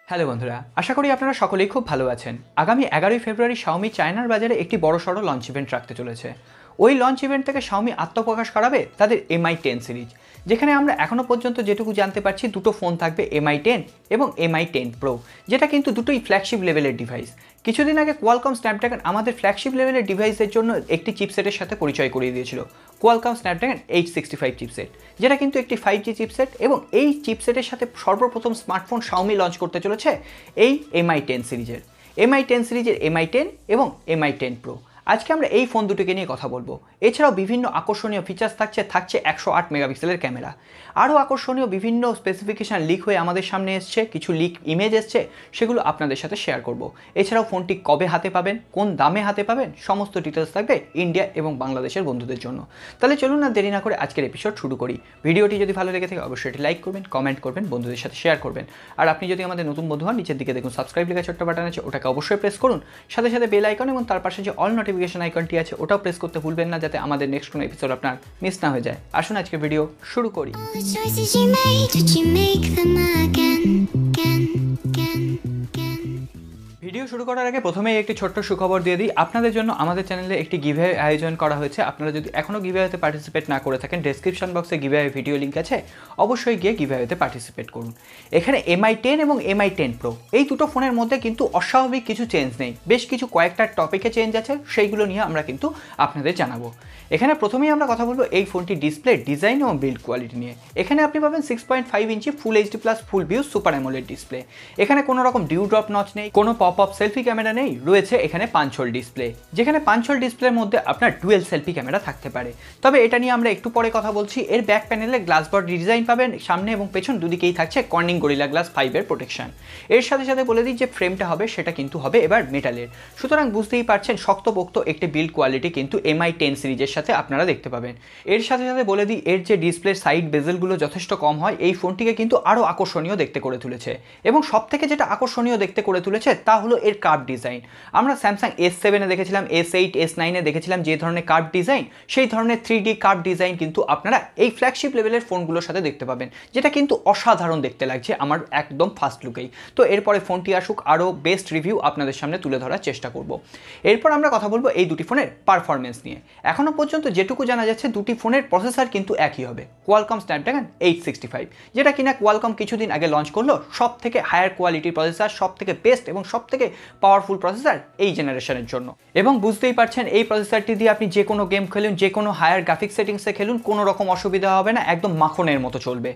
Hello বন্ধুরা, আশা করি আপনারা সকলেই খুব ভালো আছেন। আগামী 11ই ফেব্রুয়ারি শাওমি চায়নার বাজারে একটি বড়সড় লঞ্চ ইভেন্ট রাখতে চলেছে। ওই লঞ্চ ইভেন্ট থেকে শাওমি আত্মপ্রকাশ করাবে তাদের MI10 সিরিজ, যেখানে আমরা এখনও পর্যন্ত যেটুকু জানতে পারছি দুটো ফোন থাকবে MI10 এবং MI10 প্রো, যেটা কিন্তু দুটোই ফ্ল্যাগশিপ লেভেলের ডিভাইস। কিছুদিন আগে কোয়ালকম স্ন্যাপড্রাগন আমাদের ফ্ল্যাগশিপ লেভেলের ডিভাইসের জন্য একটি চিপসেটের সাথে পরিচয় করিয়ে দিয়েছিল, কোয়ালকম স্ন্যাপড্রাগন 865 চিপসেট, যেটা কিন্তু একটি 5G চিপসেট। এবং এই চিপসেটের সাথে সর্বপ্রথম স্মার্টফোন শাওমি লঞ্চ করতে চলেছে এই MI10 সিরিজের MI10 এবং MI10 প্রো। আজকে আমরা এই ফোন দুটোকে নিয়ে কথা বলবো। এছাড়াও বিভিন্ন আকর্ষণীয় ফিচার্স থাকছে 108 মেগাপিক্সেলের ক্যামেরা। আরও আকর্ষণীয় বিভিন্ন স্পেসিফিকেশান লিক হয়ে আমাদের সামনে এসছে, কিছু লিক ইমেজ এসছে, সেগুলো আপনাদের সাথে শেয়ার করব। এছাড়াও ফোনটি কবে হাতে পাবেন, কোন দামে হাতে পাবেন, সমস্ত ডিটেলস থাকবে ইন্ডিয়া এবং বাংলাদেশের বন্ধুদের জন্য। তাহলে চলুন না দেরি না করে আজকের এপিসোড শুরু করি। ভিডিওটি যদি ভালো লেগে থাকে অবশ্যই এটি লাইক করবেন, কমেন্ট করবেন, বন্ধুদের সাথে শেয়ার করবেন। আর আপনি যদি আমাদের নতুন বন্ধু হন, নিচের দিকে দেখুন সাবস্ক্রাইব লেখা ছোট্ট বাটন আছে, ওটাকে অবশ্যই প্রেস করুন। সাথে সাথে বেল আইকন এবং তার পাশে যে অল নোটিফিকেশন আইকনটি আছে ওটাও প্রেস করতে ভুলবেন না, যাতে আমাদের নেক্সট কোনো এপিসোড আপনার মিস না হয়ে যায়। আসুন আজকে ভিডিও শুরু করি। ভিডিও শুরু করার আগে প্রথমেই একটি ছোট্ট সুখবর দিয়ে দিই। আপনাদের জন্য আমাদের চ্যানেলে একটি গিভঅ্যাওয়ে আয়োজন করা হয়েছে। আপনারা যদি এখনও গিভঅ্যাওয়েতে পার্টিসিপেট না করে থাকেন, ডেসক্রিপশন বক্সে গিভঅ্যাওয়ে ভিডিও লিঙ্ক আছে, অবশ্যই গিয়ে গিভঅ্যাওয়েতে পার্টিসিপেট করুন। এখানে MI10 এবং MI10 প্রো এই দুটো ফোনের মধ্যে কিন্তু অস্বাভাবিক কিছু চেঞ্জ নেই, বেশ কিছু কয়েকটা টপিকে চেঞ্জ আছে, সেইগুলো নিয়ে আমরা কিন্তু আপনাদের জানাবো। এখানে প্রথমেই আমরা কথা বলবো এই ফোনটির ডিসপ্লে, ডিজাইন এবং বিল্ড কোয়ালিটি নিয়ে। এখানে আপনি পাবেন 6.5 inch full HD plus full view super AMOLED display. এখানে কোনো রকম ডিউ ড্রপ নচ নেই, কোনো পপ আপ সেলফি ক্যামেরা নেই, রয়েছে এখানে পাঁচ হোল ডিসপ্লে, যেখানে পাঁচ হোল ডিসপ্লের মধ্যে আপনার ডুয়েল সেলফি ক্যামেরা থাকতে পারে। তবে এটা নিয়ে আমরা একটু পরে কথা বলছি। এর ব্যাক প্যানেলে গ্লাস বডি ডিজাইন পাবেন, সামনে এবং পেছন দুদিকেই থাকছে কর্নিং গরিলা গ্লাস 5 এর প্রোটেকশন। এর সাথে সাথে বলে দিই যে ফ্রেমটা হবে সেটা কিন্তু হবে এবার মেটালের, সুতরাং বুঝতেই পারছেন শক্তপোক্ত একটি বিল্ড কোয়ালিটি কিন্তু MI10 সিরিজের সাথে আপনারা দেখতে পাবেন। এর সাথে সাথে বলে দিই এর যে ডিসপ্লের সাইড বেজেলগুলো যথেষ্ট কম হয়, এই ফোনটিকে কিন্তু আরও আকর্ষণীয় দেখতে করে তুলেছে। এবং সব থেকে যেটা আকর্ষণীয় দেখতে করে তুলেছে তা হলো এর কার্ভ ডিজাইন। আমরা স্যামসাং S7-এ দেখেছিলাম, S8, S9-এ দেখেছিলাম যে ধরনের কার্ভ ডিজাইন, সেই ধরনের 3D কার্ভ ডিজাইন কিন্তু আপনারা এই ফ্ল্যাগশিপ লেভেলের ফোনগুলোর সাথে দেখতে পাবেন, যেটা কিন্তু অসাধারণ দেখতে লাগছে আমার একদম ফার্স্ট লুকেই। তো এরপরে ফোনটি আসুক, আরও বেস্ট রিভিউ আপনাদের সামনে তুলে ধরার চেষ্টা করব। এরপর আমরা কথা বলবো এই দুটি ফোনের পারফরমেন্স নিয়ে। এখনও পর্যন্ত যেটুকু জানা যাচ্ছে দুটি ফোনের প্রসেসর কিন্তু একই হবে, কোয়ালকম স্ন্যাপড্রাগন 865, যেটা কিনা কোয়ালকম কিছুদিন আগে লঞ্চ করলো সব থেকে হায়ার কোয়ালিটির প্রসেসর, সব থেকে বেস্ট এবং সব থেকে পাওয়ারফুল প্রসেসর এই জেনারেশনের জন্য। এবং বুঝতেই পারছেন এই প্রসেসরটি দিয়ে আপনি যে কোনো গেম খেলুন, যে কোনো হায়ার গ্রাফিক্স সেটিংসে খেলুন, কোনো রকম অসুবিধা হবে না, একদম মাখনের মতো চলবে।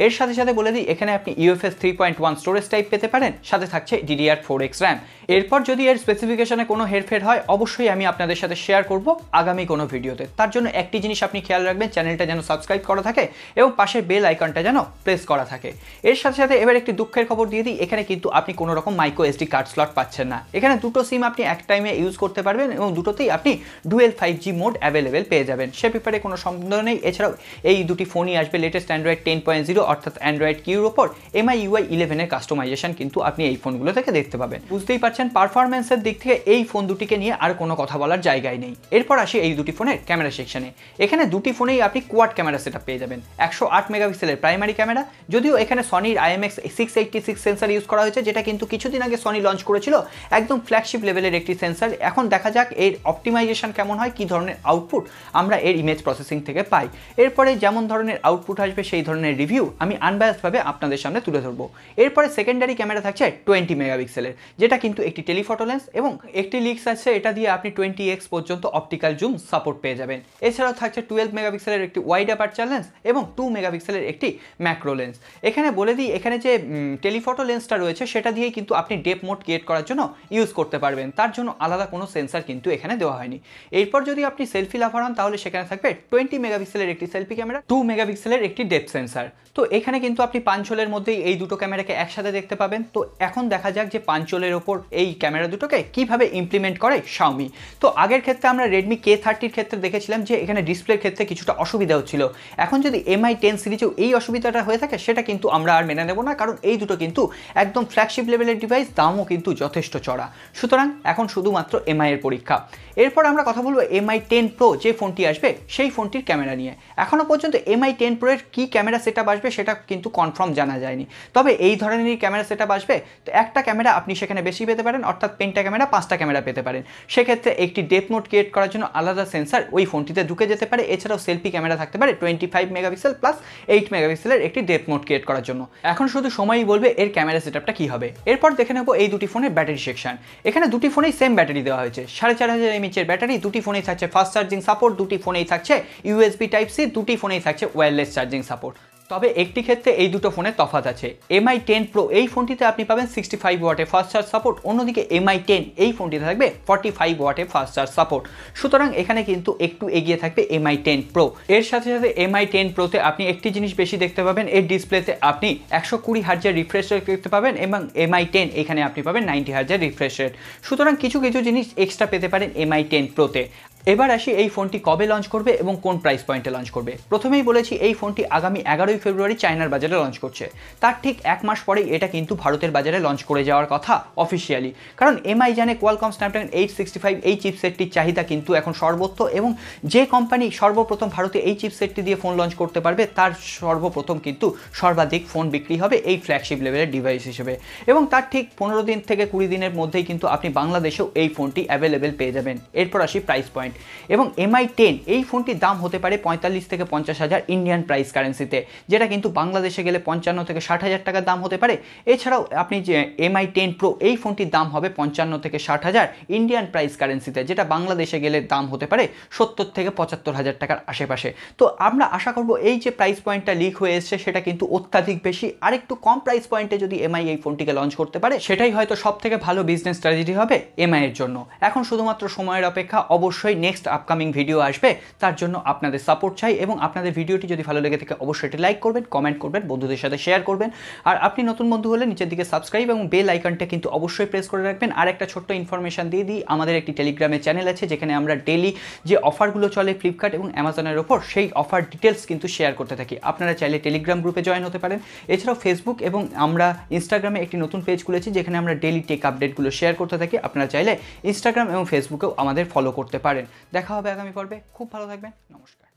এর সাথে সাথে বলে দিই এখানে আপনি UFS 3.1 স্টোরেজ টাইপ পেতে পারেন, সাথে থাকছে DDR4X র্যাম। এরপর যদি এর স্পেসিফিকেশনে কোনো হেরফের হয় অবশ্যই আমি আপনাদের সাথে শেয়ার করব আগামী কোনো ভিডিওতে। তার জন্য একটি জিনিস আপনি খেয়াল রাখবেন, চ্যানেলটা যেন সাবস্ক্রাইব করা থাকে এবং পাশের বেল আইকনটা যেন প্রেস করা থাকে। এর সাথে সাথে এবার একটি দুঃখের খবর দিয়ে দিই, এখানে কিন্তু আপনি কোনো রকম মাইক্রো SD কার্ড স্লট পাচ্ছেন না। এখানে দুটো সিম আপনি এক টাইমে ইউজ করতে পারবেন এবং দুটোতেই আপনি ডুয়েল 5G মোড অ্যাভেলেবেল পেয়ে যাবেন, সে ব্যাপারে কোনো সন্দেহ নেই। এছাড়াও এই দুটি ফোনই আসবে লেটেস্ট অ্যান্ড্রয়েড 10.0 অর্থাৎ অ্যান্ড্রয়েড কিউর ওপর MIUI 11-এর কাস্টমাইজেশন কিন্তু আপনি এই ফোনগুলো থেকে দেখতে পাবেন। বুঝতেই পারছেন পারফরমেন্সের দিক থেকে এই ফোন দুটিকে নিয়ে আর কোনো কথা বলার জায়গায় নেই। এরপর আসি এই দুটি ফোনের ক্যামেরা সেকশনে। এখানে দুটি ফোনেই আপনি কোয়াড ক্যামেরা সেটআপ পেয়ে যাবেন, 108 মেগাপিক্সেলের প্রাইমারি ক্যামেরা, যদিও এখানে সনির IMX686 সেন্সার ইউজ করা হয়েছে, যেটা কিন্তু কিছুদিন আগে সনি লঞ্চ করেছিল একদম ফ্ল্যাগশিপ লেভেলের একটি সেন্সার। এখন দেখা যাক এর অপটিমাইজেশন কেমন হয়, কী ধরনের আউটপুট আমরা এর ইমেজ প্রসেসিং থেকে পাই। এরপরে যেমন ধরনের আউটপুট আসবে সেই ধরনের রিভিউ আমি আনবায়াসডভাবে আপনাদের সামনে তুলে ধরবো। এরপরে সেকেন্ডারি ক্যামেরা থাকছে 20 মেগাপিক্সেলের, যেটা কিন্তু একটি টেলিফটো লেন্স এবং একটি লিক্স আছে এটা দিয়ে আপনি 20x পর্যন্ত অপটিক্যাল জুম সাপোর্ট পেয়ে যাবেন। এছাড়াও থাকছে 12 মেগাপিক্সেলের একটি ওয়াইড অ্যাপারচার লেন্স এবং 2 মেগাপিক্সেলের একটি ম্যাক্রো লেন্স। এখানে বলে দিই এখানে যে টেলিফটো লেন্সটা রয়েছে সেটা দিয়েই কিন্তু আপনি ডেপ মোড ক্রিয়েট করার জন্য ইউজ করতে পারবেন, তার জন্য আলাদা কোনো সেন্সার কিন্তু এখানে দেওয়া হয়নি। এরপর যদি আপনি সেলফি লাভার হন তাহলে সেখানে থাকবে 20 মেগাপিক্সেলের একটি সেলফি ক্যামেরা, 2 মেগাপিক্সেলের একটি ডেপথ সেন্সার। তো এখানে কিন্তু আপনি পাঞ্চলের মধ্যেই এই দুটো ক্যামেরাকে একসাথে দেখতে পাবেন। তো এখন দেখা যাক যে পাঞ্চলের ওপর এই ক্যামেরা দুটোকে কিভাবে ইমপ্লিমেন্ট করে শাওমি। তো আগের ক্ষেত্রে আমরা রেডমি K30-র ক্ষেত্রে দেখেছিলাম যে এখানে ডিসপ্লের ক্ষেত্রে কিছুটা অসুবিধা হচ্ছিল। এখন যদি MI10 সিরিজেও এই অসুবিধাটা হয়ে থাকে সেটা কিন্তু আমরা আর মেনে নেব না, কারণ এই দুটো কিন্তু একদম ফ্ল্যাগশিপ লেভেলের ডিভাইস, দামও কিন্তু যথেষ্ট চড়া। সুতরাং এখন শুধুমাত্র এমআই এর পরীক্ষা। এরপর আমরা কথা বলবো MI 10 Pro যে ফোনটি আসবে সেই ফোনটির ক্যামেরা নিয়ে। এখনও পর্যন্ত MI 10 Pro এর কী ক্যামেরা সেটআপ আসবে সেটা কিন্তু কনফার্ম জানা যায়নি, তবে এই ধরনেরই ক্যামেরা সেটআপ আসবে। তো একটা ক্যামেরা আপনি সেখানে বেশি পেতে পারেন, অর্থাৎ পেন্টা ক্যামেরা 5টা ক্যামেরা পেতে পারেন। সেক্ষেত্রে একটি ডেপথ মোড ক্রিয়েট করার জন্য আলাদা সেন্সার ওই ফোনটিতে ঢুকে যেতে পারে। এছাড়াও সেলফি ক্যামেরা থাকতে পারে 25 মেগাপিক্সেল প্লাস 8 মেগাপিক্সেলের একটি ডেপথ মোড ক্রিয়েট করার জন্য। এখন শুধু সময়ই বলবে এর ক্যামেরা সেটআপটা কী হবে। এরপর দেখে নেব এই দুটি ফোনের ব্যাটারি সেকশন। এখানে দুটি ফোনেই সেম ব্যাটারি দেওয়া হয়েছে, 4500 mAh ব্যাটারি। দুটি ফোনেই থাকছে ফাস্ট চার্জিং সাপোর্ট, দুটি ফোনেই থাকছে USB টাইপ সি, দুটি ফোনেই থাকছে ওয়্যারলেস চার্জিং সাপোর্ট। তবে একটি ক্ষেত্রে এই দুটো ফোনের তফাৎ আছে। MI 10 Pro এই ফোনটিতে আপনি পাবেন 65 ওয়াটে ফাস্ট চার্জ সাপোর্ট, অন্যদিকে MI 10 এই ফোনটিতে থাকবে 45 ওয়াটে ফাস্ট চার্জ সাপোর্ট। সুতরাং এখানে কিন্তু একটু এগিয়ে থাকবে MI 10 Pro। এর সাথে সাথে MI 10 Proতে আপনি একটি জিনিস বেশি দেখতে পাবেন, এর ডিসপ্লেতে আপনি 120 হার্জের রিফ্রেশ রেট দেখতে পাবেন এবং MI 10 এখানে আপনি পাবেন 90 হার্জের রিফ্রেশ রেট। সুতরাং কিছু কিছু জিনিস এক্সট্রা পেতে পারেন MI 10 Proতে। এবার আসি এই ফোনটি কবে লঞ্চ করবে এবং কোন প্রাইস পয়েন্টে লঞ্চ করবে। প্রথমেই বলেছি এই ফোনটি আগামী 11ই ফেব্রুয়ারি চায়নার বাজারে লঞ্চ করছে। তার ঠিক এক মাস পরেই এটা কিন্তু ভারতের বাজারে লঞ্চ করে যাওয়ার কথা অফিসিয়ালি, কারণ MI জানে কোয়ালকম স্ন্যাপড্রাগন 865 এই চিপসেটটির চাহিদা কিন্তু এখন সর্বত্র, এবং যে কোম্পানি সর্বপ্রথম ভারতে এই চিপসেটটি দিয়ে ফোন লঞ্চ করতে পারবে তার সর্বপ্রথম কিন্তু সর্বাধিক ফোন বিক্রি হবে এই ফ্ল্যাগশিপ লেভেলের ডিভাইস হিসেবে। এবং তার ঠিক 15 দিন থেকে 20 দিনের মধ্যেই কিন্তু আপনি বাংলাদেশেও এই ফোনটি অ্যাভেলেবেল পেয়ে যাবেন। এরপর আসি প্রাইস পয়েন্ট। এবং MI 10 এই ফোনটির দাম হতে পারে 45 থেকে 50 হাজার ইন্ডিয়ান প্রাইস কারেন্সিতে, যেটা কিন্তু বাংলাদেশে গেলে 55 থেকে 60 হাজার টাকার দাম হতে পারে। এছাড়াও আপনি যে MI 10 Pro এই ফোনটির দাম হবে 55 থেকে 60 হাজার ইন্ডিয়ান প্রাইস কারেন্সিতে, যেটা বাংলাদেশে গেলে দাম হতে পারে 70 থেকে 75 হাজার টাকার আশেপাশে। তো আমরা আশা করব এই যে প্রাইস পয়েন্টটা লিক হয়ে এসছে সেটা কিন্তু অত্যাধিক বেশি। আর একটু কম প্রাইস পয়েন্টে যদি MI এই ফোনটিকে লঞ্চ করতে পারে সেটাই হয়তো সব থেকে ভালো বিজনেস স্ট্র্যাটেজি হবে MI এর জন্য। এখন শুধুমাত্র সময়ের অপেক্ষা, অবশ্যই নেক্সট আপকামিং ভিডিও আসবে, তার জন্য আপনাদের সাপোর্ট চাই। এবং আপনাদের ভিডিওটি যদি ভালো লেগে থাকে অবশ্যই এটি লাইক করবেন, কমেন্ট করবেন, বন্ধুদের সাথে শেয়ার করবেন। আর আপনি নতুন বন্ধু হলে নিচের দিকে সাবস্ক্রাইব এবং বেল আইকনটা কিন্তু অবশ্যই প্রেস করে রাখবেন। আর একটা ছোট্ট ইনফরমেশন দিয়ে দিই, আমাদের একটি টেলিগ্রামের চ্যানেল আছে যেখানে আমরা ডেলি যে অফারগুলো চলে ফ্লিপকার্ট এবং অ্যামাজনের ওপর সেই অফার ডিটেলস কিন্তু শেয়ার করতে থাকি। আপনারা চাইলে টেলিগ্রাম গ্রুপে জয়েন হতে পারেন। এছাড়াও ফেসবুক এবং আমরা ইনস্টাগ্রামে একটি নতুন পেজ খুলেছি যেখানে আমরা ডেলি টেক আপডেটগুলো শেয়ার করতে থাকি। আপনারা চাইলে ইনস্টাগ্রাম এবং ফেসবুকেও আমাদের ফলো করতে পারেন। দেখা হবে আগামী পর্বে। খুব ভালো থাকবেন। নমস্কার।